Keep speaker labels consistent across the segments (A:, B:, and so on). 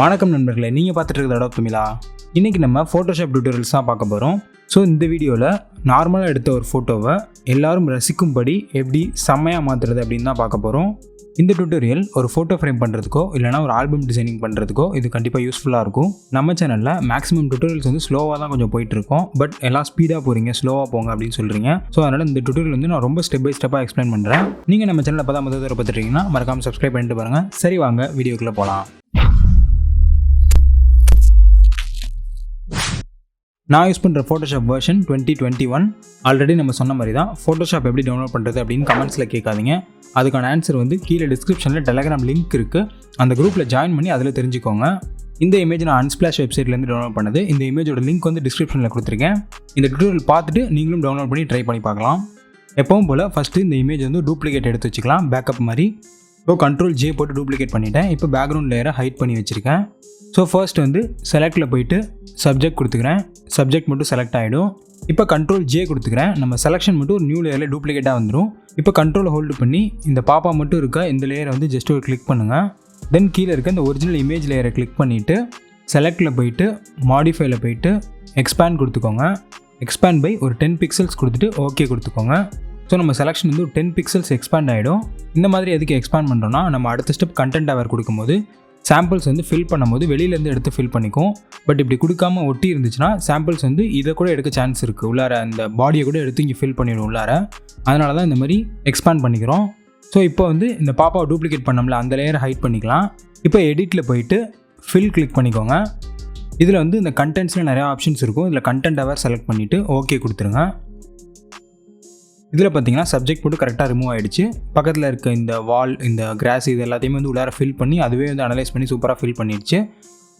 A: வணக்கம் நண்பர்களே, நீங்கள் பார்த்துட்டு இருக்கிறது Adobe Tamizha. இன்றைக்கி நம்ம ஃபோட்டோஷாப் டியூட்டோரியல்ஸ் தான் பார்க்க போகிறோம். ஸோ இந்த வீடியோவில் நார்மலாக எடுத்த ஒரு ஃபோட்டோவை எல்லாரும் ரசிக்கும்படி எப்படி செம்மையாக மாற்றுறது அப்படின்னு தான் பார்க்க போகிறோம். இந்த டியூட்டோரியல் ஒரு ஃபோட்டோ ஃப்ரேம் பண்ணுறதுக்கோ இல்லைனா ஒரு ஆல்பம் டிசைனிங் பண்ணுறதுக்கோ இது கண்டிப்பாக யூஸ்ஃபுல்லாக இருக்கும். நம்ம சேனலில் மேக்ஸிமம் டியூட்டோரியல்ஸ் வந்து ஸ்லோவாக தான் கொஞ்சம் போயிட்டுருக்கோம். பட் எல்லாம் ஸ்பீடாக போகிறீங்க, ஸ்லோவாக போங்க அப்படின்னு சொல்கிறீங்க. ஸோ அதனால் இந்த டியூட்டோரியல் வந்து நான் ரொம்ப ஸ்டெப் பை ஸ்டெப்பாக எக்ஸ்பிளைன் பண்ணுறேன். நீங்கள் நம்ம சேனலில் பார்த்தா முதல் தடவை பார்த்துட்டீங்கன்னா மறக்காமல் சப்ஸ்கிரைப் பண்ணிட்டு பாருங்கள். சரி, வாங்க வீடியோக்குள்ளே போகலாம். நான் யூஸ் பண்ணுற ஃபோட்டோஷாப் வெர்ஷன் 2021. ஆல்ரெடி நம்ம சொன்ன மாதிரி தான் ஃபோட்டோஷாப் எப்படி டவுன்லோட் பண்ணுறது அப்படின்னு கமெண்ட்ஸில் கேட்காதீங்க. அதுக்கான ஆன்சர் வந்து கீழே டிஸ்கிரிப்ஷனில் டெலகிராம் லிங்க் இருக்குது. அந்த குரூப்பில் ஜாயின் பண்ணி அதில் தெரிஞ்சுக்கோங்க. இந்த இமேஜ் நான் அன்ஸ்பிளாஷ் வெப்சைட்லேருந்து டவுன்லோட் பண்ணது. இந்த இமேஜோட லிங்க் வந்து டிஸ்கிரிப்ஷனில் கொடுத்துருக்கேன். இந்த டியூட்டோரியல் பார்த்துட்டு நீங்களும் டவுன்லோட் பண்ணி ட்ரை பண்ணி பார்க்கலாம். எப்பவும் போல் ஃபஸ்ட்டு இந்த இமேஜ் வந்து டூப்ளிகேட் எடுத்து வச்சுக்கலாம், பேக்கப் மாதிரி. ஸோ Ctrl+J போட்டு டூப்ளிகேட் பண்ணிட்டேன். இப்போ பேக்ரவுண்ட் லேயரை ஹைட் பண்ணி வச்சுருக்கேன். ஸோ ஃபர்ஸ்ட் வந்து செலக்டில் போயிட்டு சப்ஜெக்ட் கொடுத்துக்கிறேன். சப்ஜெக்ட் மட்டும் செலக்ட் ஆகிடும். இப்போ Ctrl+J கொடுத்துக்கிறேன். நம்ம செலெக்ஷன் மட்டும் ஒரு நியூ லேயரில் டூப்ளிகேட்டாக வந்துடும். இப்போ கண்ட்ரோலை ஹோல்டு பண்ணி இந்த பாப்பா மட்டும் இருக்க இந்த லேயரை வந்து ஜஸ்ட் ஒரு கிளிக் பண்ணுங்கள். தென் கீழே இருக்க இந்த ஒரிஜினல் இமேஜ் லேயரை கிளிக் பண்ணிவிட்டு செலக்டில் போயிட்டு மாடிஃபைல போயிட்டு எக்ஸ்பேண்ட் கொடுத்துக்கோங்க. எக்ஸ்பேண்ட் பை ஒரு 10 பிக்சல்ஸ் கொடுத்துட்டு ஓகே கொடுத்துக்கோங்க. ஸோ நம்ம செலெக்ஷன் வந்து ஒரு 10 பிக்சல்ஸ் எக்ஸ்பேண்ட் ஆகிடும். இந்த மாதிரி எதுக்கு எக்ஸ்பேண்ட் பண்ணுறோன்னா, நம்ம அடுத்த ஸ்டெப் கண்டென்ட் அவர் கொடுக்கும்போது சாம்பிள்ஸ் வந்து ஃபில் பண்ணும்போது வெளியிலேருந்து எடுத்து ஃபில் பண்ணிக்கும். பட் இப்படி கொடுக்காமல் ஒட்டி இருந்துச்சுன்னா சாம்பிள்ஸ் வந்து இதை கூட எடுக்க சான்ஸ் இருக்குது. உள்ளார அந்த பாடியை கூட எடுத்து இங்கே ஃபில் பண்ணிடும் உள்ளார. அதனால தான் இந்த மாதிரி எக்ஸ்பேண்ட் பண்ணிக்கிறோம். ஸோ இப்போ வந்து இந்த பாப்பாவை டூப்ளிகேட் பண்ணோம்ல, அந்த லேயரை ஹைட் பண்ணிக்கலாம். இப்போ எடிட்டில் போயிட்டு ஃபில் கிளிக் பண்ணிக்கோங்க. இதில் வந்து இந்த கண்டென்ட்ஸில் நிறையா ஆப்ஷன்ஸ் இருக்கும். இதில் கண்டென்ட் அவர் செலக்ட் பண்ணிவிட்டு ஓகே கொடுத்துருங்க. இதில் பார்த்தீங்கன்னா சப்ஜெக்ட் போட்டு கரெக்டாக ரிமூவ் ஆகிடுச்சு. பக்கத்தில் இருக்க இந்த வால், இந்த கிராஸ், இது எல்லாத்தையுமே வந்து உள்ளார ஃபில் பண்ணி அதுவே வந்து அனலைஸ் பண்ணி சூப்பராக ஃபில் பண்ணிடுச்சு.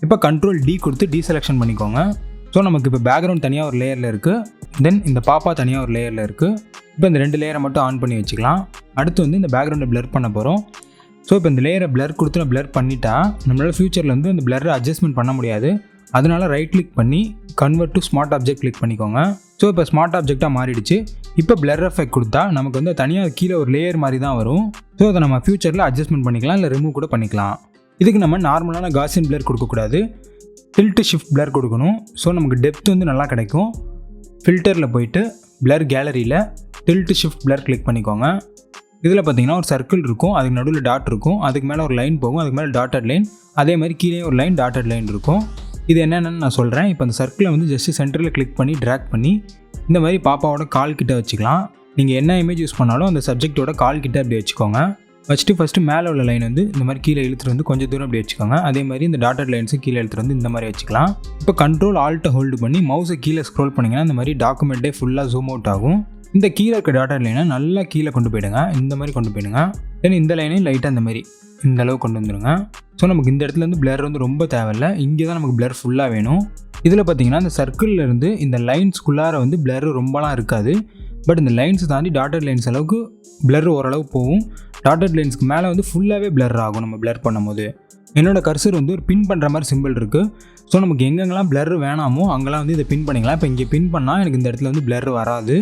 A: இப்போ Ctrl+D கொடுத்து டீசெலெக்ஷன் பண்ணிக்கோங்க. ஸோ நமக்கு இப்போ பேக்ரவுண்ட் தனியாக ஒரு லேயரில் இருக்குது. தென் இந்த பாப்பா தனியாக ஒரு லேயரில் இருக்குது. இப்போ இந்த 2 லேயரை மட்டும் ஆன் பண்ணி வச்சுக்கலாம். அடுத்து வந்து இந்த பேக்ரவுண்டை பிளர் பண்ண போகிறோம். ஸோ இப்போ இந்த லேயரை பிளர் கொடுத்து நான் பிளர் பண்ணிட்டா நம்மளால் ஃபியூச்சரில் வந்து இந்த பிளரை அட்ஜஸ்ட்மெண்ட் பண்ண முடியாது. அதனால் ரைட் கிளிக் பண்ணி convert to smart object click பண்ணிக்கோங்க. ஸோ இப்போ ஸ்மார்ட் ஆப்ஜெக்டாக மாறிடுச்சு. இப்போ பிளர் எஃபெக்ட் கொடுத்தா நமக்கு வந்து தனியாக கீழே ஒரு லேயர் மாதிரி தான் வரும். ஸோ அதை நம்ம ஃபியூச்சரில் அட்ஜஸ்ட்மெண்ட் பண்ணிக்கலாம், இல்லை ரிமூவ் கூட பண்ணிக்கலாம். இதுக்கு நம்ம நார்மலான காசியன் பிளர் கொடுக்கக்கூடாது, டில்ட் ஷிஃப்ட் பிளர் கொடுக்கணும். ஸோ நமக்கு டெப்த் வந்து நல்லா கிடைக்கும். ஃபில்டரில் போயிட்டு பிளர் கேலரியில் டில்ட் ஷிஃப்ட் பிளர் கிளிக் பண்ணிக்கோங்க. இதில் பார்த்தீங்கன்னா ஒரு சர்க்கிள் இருக்கும், அதுக்கு நடுவில் டாட் இருக்கும், அதுக்கு மேலே ஒரு லைன் போகும், அதுக்கு மேலே டாட்டட் லைன், அதே மாதிரி கீழே ஒரு லைன் டாட்டட் லைன் இருக்கும். இது என்னென்னு நான் சொல்கிறேன். இப்போ அந்த சர்க்கிளை வந்து ஜஸ்ட் சென்டரில் கிளிக் பண்ணி ட்ராக் பண்ணி இந்த மாதிரி பாப்பாவோட கால் கிட்ட வச்சுக்கலாம். நீங்கள் என்ன இமேஜ் யூஸ் பண்ணாலும் அந்த சப்ஜெக்டோட கால் கிட்ட அப்படி வச்சுக்கோங்க. வச்சுட்டு ஃபஸ்ட்டு மேலே உள்ள லைன் வந்து இந்த மாதிரி கீழே இழுத்துட்டு வந்து கொஞ்சம் தூரம் அப்படி வச்சுக்கோங்க. அதே மாதிரி இந்த டாட்டட் லைன்ஸும் கீழே இழுத்துட்டு வந்து இந்த மாதிரி வச்சுக்கலாம். இப்போ Ctrl+Alt ஹோல்டு பண்ணி மவுஸை கீழே ஸ்க்ரோல் பண்ணிங்கன்னா இந்த மாதிரி டாக்குமெண்ட்டே ஃபுல்லாக ஜூம் அவுட் ஆகும். இந்த கீழே இருக்க டாட்டட் லைனை நல்லா கீழே கொண்டு போயிடுங்க, இந்த மாதிரி கொண்டு போயிடுங்க. தென் இந்த லைனையும் லைட்டாக இந்த மாதிரி இந்த அளவு கொண்டு வந்துடுங்க. ஸோ நமக்கு இந்த இடத்துல வந்து பிளர் வந்து ரொம்ப தேவையில்லை, இங்கே தான் நமக்கு பிளர் ஃபுல்லாக வேணும். இதில் பார்த்தீங்கன்னா இந்த சர்க்கிளில் இருந்து இந்த லைன்ஸ்குள்ளார வந்து பிளர் ரொம்பலாம் இருக்காது. பட் இந்த லைன்ஸ் தாண்டி டாட்டட் லைன்ஸ் அளவுக்கு பிளர் ஓரளவு போகும். டாட்டட் லைன்ஸ்க்கு மேலே வந்து ஃபுல்லாகவே பிளர் ஆகும் நம்ம பிளர் பண்ணும்போது. என்னோடய கர்சர் வந்து ஒரு பின் பண்ணுற மாதிரி சிம்பிள் இருக்குது. ஸோ நமக்கு எங்கெங்கெல்லாம் பிளர் வேணாமோ அங்கெல்லாம் வந்து இதை பின் பண்ணிக்கலாம். இப்போ இங்கே பின் பண்ணால் எனக்கு இந்த இடத்துல வந்து பிளர் வராது.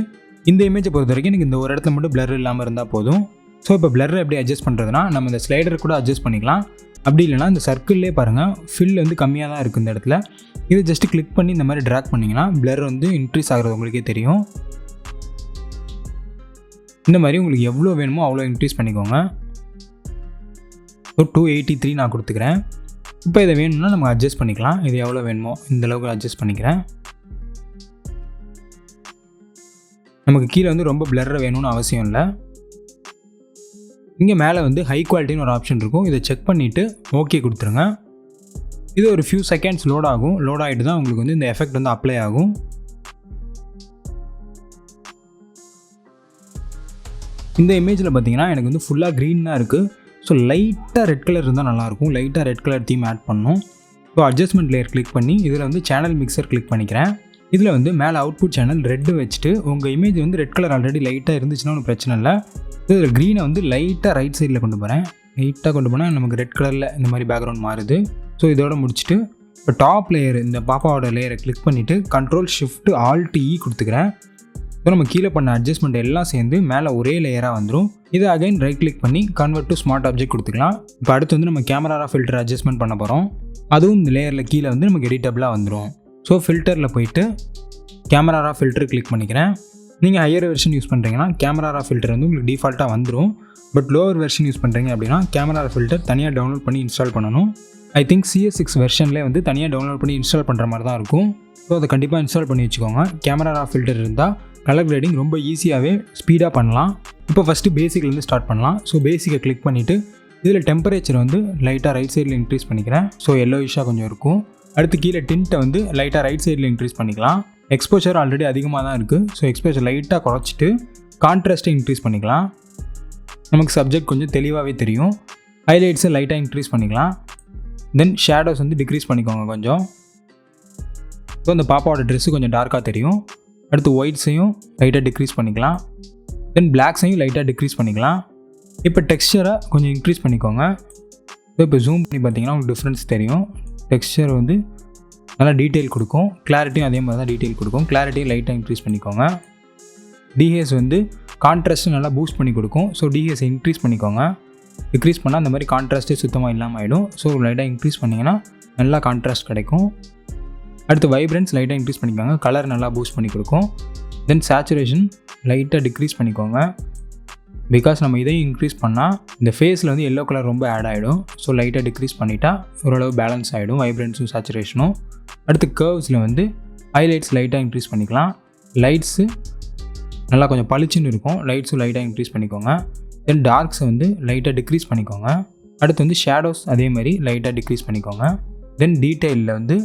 A: இந்த இமேஜை பொறுத்த வரைக்கும் எனக்கு இந்த ஒரு இடத்துல மட்டும் பிளர் இல்லாமல் இருந்தால் போதும். ஸோ இப்போ பிளரை எப்படி அட்ஜஸ்ட் பண்ணுறதுனா, நம்ம இந்த ஸ்லைடர் கூட அட்ஜஸ்ட் பண்ணிக்கலாம். அப்படி இல்லைனா இந்த சர்க்கிள்லேயே பாருங்கள், ஃபில் வந்து கம்மியாக தான் இருக்குது இந்த இடத்துல. இது ஜஸ்ட்டு கிளிக் பண்ணி இந்த மாதிரி ட்ராக் பண்ணிங்கன்னா பிளர் வந்து இன்க்ரீஸ் ஆகிறது உங்களுக்கே தெரியும். இந்த மாதிரி உங்களுக்கு எவ்வளோ வேணுமோ அவ்வளோ இன்க்ரீஸ் பண்ணிக்கோங்க. ஒரு 283 நான் கொடுத்துக்கிறேன். இப்போ இதை வேணும்னா நம்ம அட்ஜஸ்ட் பண்ணிக்கலாம். இது எவ்வளோ வேணுமோ இந்தளவுக்கு அட்ஜஸ்ட் பண்ணிக்கிறேன். நமக்கு கீழே வந்து ரொம்ப பிளர்ரை வேணும்னு அவசியம் இல்லை. இங்கே மேலே வந்து ஹை குவாலிட்டின்னு ஒரு ஆப்ஷன் இருக்கும். இதை செக் பண்ணிவிட்டு ஓகே கொடுத்துருங்க. இது ஒரு ஃபியூ செகண்ட்ஸ் லோட் ஆகும். லோட் ஆகிட்டு தான் உங்களுக்கு வந்து இந்த எஃபெக்ட் வந்து அப்ளை ஆகும். இந்த இமேஜில் பார்த்தீங்கன்னா எனக்கு வந்து ஃபுல்லாக க்ரீன் தான் இருக்குது. ஸோ லைட்டாக ரெட் கலர் இருந்தால் நல்லாயிருக்கும். லைட்டாக ரெட் கலர் தீம் ஆட் பண்ணணும். ஸோ அட்ஜஸ்ட்மெண்ட் லேயர் கிளிக் பண்ணி இதில் வந்து சேனல் மிக்சர் கிளிக் பண்ணிக்கிறேன். இதில் வந்து மேலே அவுட்புட் சேனல் ரெட்டு வச்சுட்டு உங்கள் இமேஜ் வந்து ரெட் கலர் ஆல்ரெடி லைட்டாக இருந்துச்சுன்னா ஒன்றும் பிரச்சனை இல்லை. இதில் க்ரீனை வந்து லைட்டாக ரைட் சைடில் கொண்டு போகிறேன். லைட்டாக கொண்டு போனால் நமக்கு ரெட் கலரில் இந்த மாதிரி பேக்ரவுண்ட் மாறுது. ஸோ இதோட முடிச்சுட்டு இப்போ டாப் லேயர் இந்த பாப்பாவோட லேயரை கிளிக் பண்ணிவிட்டு Ctrl+Shift+Alt+E கொடுத்துக்கிறேன். ஸோ நம்ம கீழே பண்ண அட்ஜஸ்ட்மெண்ட் எல்லாம் சேர்ந்து மேலே ஒரே லேயராக வந்துடும். இதை அகைன் ரைட் கிளிக் பண்ணி கன்வெர்ட் டு ஸ்மார்ட் ஆப்ஜெக்ட் கொடுத்துக்கலாம். இப்போ அடுத்து வந்து நம்ம கேமரா ஃபில்டர் அட்ஜஸ்ட்மெண்ட் பண்ண போகிறோம். அதுவும் இந்த லேயரில் கீழே வந்து நமக்கு எடிட்டபிளாக வந்துடும். ஸோ ஃபில்டரில் போயிட்டு கேமரா ஃபில்டர் கிளிக் பண்ணிக்கிறேன். நீங்கள் ஹையர் வெர்ஷன் யூஸ் பண்ணுறீங்கன்னா கேமரா ஃபில்டர் வந்து உங்களுக்கு டிஃபால்ட்டாக வந்துடும். பட் லோவர் வெர்ஷன் யூஸ் பண்ணுறீங்க அப்படின்னா கேமரா ஃபில்டர் தனியாக டவுன்லோட் பண்ணி இன்ஸ்டால் பண்ணணும். ஐ திங்க் CS6 வெர்ஷன்லேயே வந்து தனியாக டவுன்லோட் பண்ணி இன்ஸ்டால் பண்ணுற மாதிரி தான் இருக்கும். ஸோ அதை கண்டிப்பாக இன்ஸ்டால் பண்ணி வச்சுக்கோங்க. கேமரா ஃபில்டர் இருந்தால் கலர் கிரேடிங் ரொம்ப ஈஸியாகவே ஸ்பீடாக பண்ணலாம். இப்போ ஃபஸ்ட்டு பேசிக்லேருந்து ஸ்டார்ட் பண்ணலாம். ஸோ பேசிக்கை கிளிக் பண்ணிவிட்டு இதில் டெம்பரேச்சர் வந்து லைட்டாக ரைட் சைடில் இன்க்ரீஸ் பண்ணிக்கிறேன். ஸோ எல்லோயிஷாக கொஞ்சம் இருக்கும். அடுத்து கீழே டிண்ட்டை வந்து லைட்டாக ரைட் சைடில் இன்க்ரீஸ் பண்ணிக்கலாம். எக்ஸ்போஷர் ஆல்ரெடி அதிகமாக தான் இருக்குது. ஸோ எக்ஸ்போஷர் லைட்டாக குறைச்சிட்டு கான்ட்ராஸ்ட்டை இன்க்ரீஸ் பண்ணிக்கலாம். நமக்கு சப்ஜெக்ட் கொஞ்சம் தெளிவாகவே தெரியும். ஹைலைட்ஸை லைட்டாக இன்க்ரீஸ் பண்ணிக்கலாம். தென் ஷேடோஸ் வந்து டிக்ரீஸ் பண்ணிக்கோங்க கொஞ்சம். ஸோ அந்த பாப்பாவோட ட்ரெஸ்ஸு கொஞ்சம் டார்க்காக தெரியும். அடுத்து ஒயிட்ஸையும் லைட்டாக டிக்ரீஸ் பண்ணிக்கலாம். தென் பிளாக்ஸையும் லைட்டாக டிக்ரீஸ் பண்ணிக்கலாம். இப்போ டெக்ஸ்சரை கொஞ்சம் இன்க்ரீஸ் பண்ணிக்கோங்க. ஸோ இப்போ ஜூம் பண்ணி பார்த்தீங்கன்னா உங்களுக்கு டிஃப்ரென்ஸ் தெரியும். டெக்ஸ்சர் வந்து நல்லா டீட்டெயில் கொடுக்கும். கிளாரிட்டியும் அதே மாதிரி தான் டீட்டெயில் கொடுக்கும். கிளாரிட்டியும் லைட்டாக இன்க்ரீஸ் பண்ணிக்கோங்க. டிஹெச் வந்து கான்ட்ராஸ்ட்டு நல்லா பூஸ்ட் பண்ணி கொடுக்கும். ஸோ டிஹெச்சை இன்க்ரீஸ் பண்ணிக்கோங்க. டிக்ரீஸ் பண்ணால் அந்த மாதிரி கான்ட்ராஸ்ட்டே சுத்தமாக இல்லாமல் ஆகிடும். ஸோ லைட்டாக இன்க்ரீஸ் பண்ணிங்கன்னா நல்லா கான்ட்ராஸ்ட் கிடைக்கும். அடுத்து வைப்ரன்ஸ் லைட்டாக இன்க்ரீஸ் பண்ணிக்கோங்க. கலர் நல்லா பூஸ்ட் பண்ணி கொடுக்கும். தென் சேச்சுரேஷன் லைட்டாக டிக்ரீஸ் பண்ணிக்கோங்க. பிகாஸ் நம்ம இதையும் இன்க்ரீஸ் பண்ணால் இந்த ஃபேஸில் வந்து எல்லோ கலர் ரொம்ப ஆட் ஆகிடும். ஸோ லைட்டாக டிக்ரீஸ் பண்ணிட்டா ஓரளவு பேலன்ஸ் ஆகிடும் வைப்ரன்ஸும் சேச்சுரேஷனும். அடுத்து கர்வ்ஸில் வந்து ஹைலைட்ஸ் லைட்டாக இன்க்ரீஸ் பண்ணிக்கலாம். லைட்ஸு நல்லா கொஞ்சம் பளிச்சுன்னு இருக்கும். லைட்ஸும் லைட்டாக இன்க்ரீஸ் பண்ணிக்கோங்க. தென் டார்க்ஸை வந்து லைட்டாக டிக்ரீஸ் பண்ணிக்கோங்க. அடுத்து வந்து ஷேடோஸ் அதே மாதிரி லைட்டாக டிக்ரீஸ் பண்ணிக்கோங்க. தென் டீட்டெயிலில் வந்து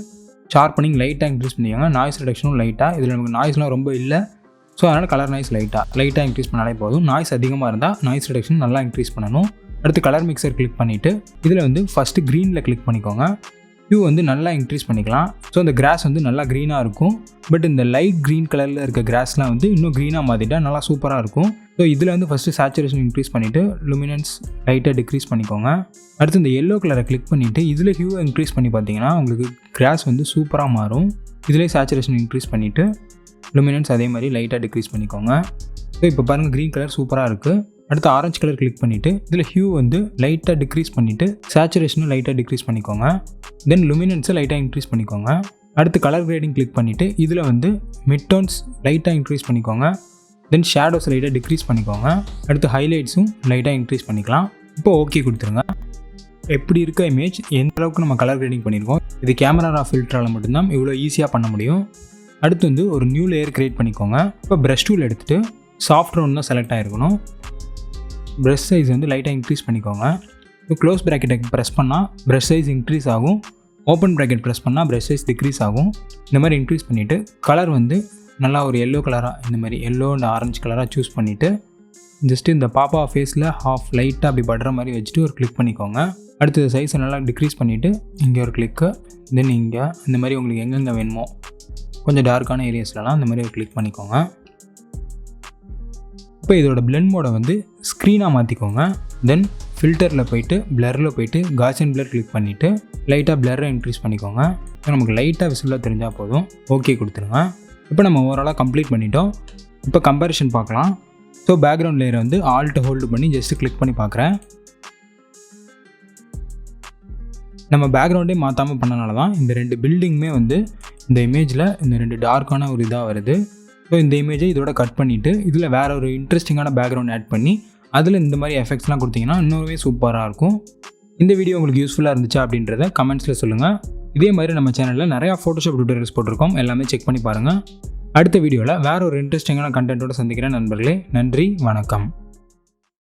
A: ஷார்ப்பனிங் லைட்டாக இன்க்ரீஸ் பண்ணிக்கோங்க. நாய்ஸ் ரிடக்ஷனும் லைட்டாக. இதில் நமக்கு நாய்ஸ்லாம் ரொம்ப இல்லை. ஸோ அதனால் கலர் நாய்ஸ் லைட்டாக இன்க்ரீஸ் பண்ணாலே போதும். நாய்ஸ் அதிகமாக இருந்தால் நாய்ஸ் ரிடக்ஷன் நல்லா இன்க்ரீஸ் பண்ணணும். அடுத்து கலர் மிக்சர் கிளிக் பண்ணிவிட்டு இதில் வந்து ஃபஸ்ட்டு க்ரீனில் கிளிக் பண்ணிக்கோங்க. ஹியூ வந்து நல்லா இன்க்ரீஸ் பண்ணிக்கலாம். ஸோ இந்த கிராஸ் வந்து நல்லா க்ரீனாக இருக்கும். பட் இந்த லைட் க்ரீன் கலரில் இருக்க கிராஸ்லாம் வந்து இன்னும் க்ரீனாக மாற்றிட்டா நல்லா சூப்பராக இருக்கும். ஸோ இதில் வந்து ஃபஸ்ட்டு சேச்சுரேஷன் இன்க்ரீஸ் பண்ணிவிட்டு லுமினன்ஸ் லைட்டாக டிக்ரீஸ் பண்ணிக்கோங்க. அடுத்து இந்த எல்லோ கலரை கிளிக் பண்ணிவிட்டு இதில் ஹியூ இன்க்ரீஸ் பண்ணி பார்த்தீங்கன்னா உங்களுக்கு கிராஸ் வந்து சூப்பராக மாறும். இதிலே சேச்சுரேஷன் இன்க்ரீஸ் பண்ணிவிட்டு லுமினன்ஸ் அதே மாதிரி லைட்டாக டிக்ரீஸ் பண்ணிக்கோங்க. ஸோ இப்போ பாருங்கள் க்ரீன் கலர் சூப்பராக இருக்குது. அடுத்து ஆரஞ்சு கலர் கிளிக் பண்ணிவிட்டு இதில் ஹியூ வந்து லைட்டாக டிக்ரீஸ் பண்ணிவிட்டு சேச்சுரேஷனும் லைட்டாக டிக்ரீஸ் பண்ணிக்கோங்க. தென் லுமினன்ஸை லைட்டாக இன்க்ரீஸ் பண்ணிக்கோங்க. அடுத்து கலர் கிரேடிங் கிளிக் பண்ணிவிட்டு இதில் வந்து மிட் டோன்ஸ் லைட்டாக இன்க்ரீஸ் பண்ணிக்கோங்க. தென் ஷேடோஸ் லைட்டாக டிக்ரீஸ் பண்ணிக்கோங்க. அடுத்து ஹைலைட்ஸும் லைட்டாக இன்க்ரீஸ் பண்ணிக்கலாம். இப்போ ஓகே கொடுத்துருங்க. எப்படி இருக்க இமேஜ் எந்த அளவுக்கு நம்ம கலர் கிரேடிங் பண்ணியிருக்கோம். இது கேமரா ஃபில்டரால் மட்டும்தான் இவ்வளோ ஈஸியாக பண்ண முடியும். அடுத்து வந்து ஒரு நியூ லேயர் க்ரியேட் பண்ணிக்கோங்க. இப்போ ப்ரஷ் டூல் எடுத்துகிட்டு சாஃப்ட் ரவுண்ட் தான் செலக்ட் ஆகிருக்கணும். ப்ரஷ் சைஸ் வந்து லைட்டாக இன்க்ரீஸ் பண்ணிக்கோங்க. இப்போ க்ளோஸ் ப்ராக்கெட்டை ப்ரெஸ் பண்ணால் ப்ரஷ் சைஸ் இன்க்ரீஸ் ஆகும். ஓப்பன் ப்ராக்கெட் ப்ரெஸ் பண்ணால் ப்ரஷ் சைஸ் டிக்ரீஸ் ஆகும். இந்த மாதிரி இன்க்ரீஸ் பண்ணிவிட்டு கலர் வந்து நல்லா ஒரு எல்லோ கலராக இந்த மாதிரி எல்லோ அண்ட் ஆரஞ்சு கலராக சூஸ் பண்ணிவிட்டு ஜஸ்ட்டு இந்த பாப்பா ஃபேஸில் ஹாஃப் லைட்டாக அப்படி படுற மாதிரி வச்சுட்டு ஒரு கிளிக் பண்ணிக்கோங்க. அடுத்து சைஸை நல்லா டிக்ரீஸ் பண்ணிவிட்டு இங்கே ஒரு கிளிக்கு. தென் இங்கே இந்த மாதிரி உங்களுக்கு எங்கெங்கே வேணுமோ கொஞ்சம் டார்க்கான ஏரியாஸ்லலாம் இந்த மாதிரி ஒரு கிளிக் பண்ணிக்கோங்க. இப்போ இதோட பிளெண்ட் மோடை வந்து ஸ்க்ரீனாக மாற்றிக்கோங்க. தென் ஃபில்டரில் போயிட்டு பிளரில் போயிட்டு காசியன் பிளர் கிளிக் பண்ணிவிட்டு லைட்டாக பிளரை இன்க்ரீஸ் பண்ணிக்கோங்க. ஸோ நமக்கு லைட்டாக விசிபிளாக தெரிஞ்சால் போதும். ஓகே கொடுத்துருங்க. இப்போ நம்ம ஓவராலாக கம்ப்ளீட் பண்ணிட்டோம். இப்போ கம்பேரிஷன் பார்க்கலாம். ஸோ பேக்ரவுண்ட் லேயரை வந்து ஆல்ட் ஹோல்டு பண்ணி ஜஸ்ட்டு கிளிக் பண்ணி பார்க்குறேன். நம்ம பேக்ரவுண்டே மாற்றாமல் பண்ணனால தான் இந்த ரெண்டு பில்டிங்குமே வந்து இந்த இமேஜில் இந்த ரெண்டு டார்க்கான ஒரு இதாக வருது. ஸோ இந்த இமேஜை இதோட கட் பண்ணிவிட்டு இதில் வேறு ஒரு இன்ட்ரெஸ்டிங்கான பேக்ரவுண்ட் ஆட் பண்ணி அதில் இந்த மாதிரி எஃபெக்ட்ஸ்லாம் கொடுத்தீங்கன்னா இன்னொருவே சூப்பராக இருக்கும். இந்த வீடியோ உங்களுக்கு யூஸ்ஃபுல்லாக இருந்துச்சா அப்படின்றத கமெண்ட்ஸில் சொல்லுங்கள். இதே மாதிரி நம்ம சேனலில் நிறையா ஃபோட்டோஷாப் டியூட்டோரியல்ஸ் போட்டிருக்கோம். எல்லாமே செக் பண்ணி பாருங்கள். அடுத்த வீடியோவில் வேறு ஒரு இன்ட்ரெஸ்டிங்கான கண்டென்ட்டோட சந்திக்கிறேன் நண்பர்களே. நன்றி, வணக்கம்.